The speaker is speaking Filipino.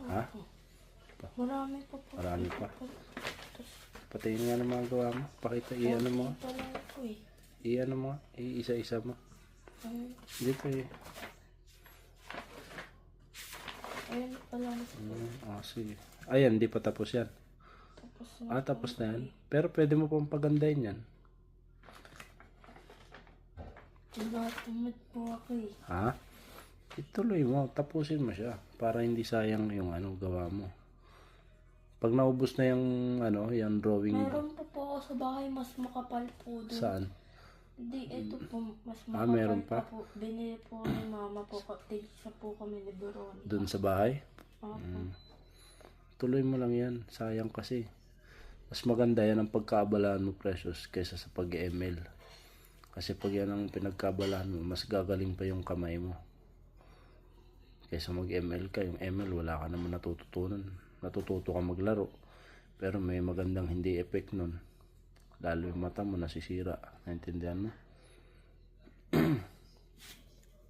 Ha? Marami pa po. Marami pa. Patayin nga ng mga gawa mo. Pakita, i-ano mo. Ito lang po eh. I-ano mo. I-isa-isa mo. Dito eh. Ayan pa lang. Sige. Ayan, di pa tapos yan. Tapos na. Tapos na yan. Pero pwede mo pang pagandahin yan. Tumatumid po ako eh. Ha? Ituloy mo. Tapusin mo siya. Para hindi sayang yung gawa mo. Pag naubos na yung yung drawing. Meron pa po ako sa bahay, mas makapal po doon. Saan? Hindi, ito po, mas makapal meron pa? po. Binili po ni mama po, tigisa po kami ni Veronica. Doon sa bahay? Opo. Tuloy mo lang yan. Sayang kasi. Mas maganda yan ang pagkaabalaan mo, Precious, kaysa sa pag-ML. Kasi pag yan ang pinagkaabalaan mo, mas gagaling pa yung kamay mo. Kaysa mag-ML ka, yung ML wala ka naman natututunan. Natututo ka maglaro. Pero may magandang hindi effect nun. Lalo yung mata mo nasisira. Naintindihan mo?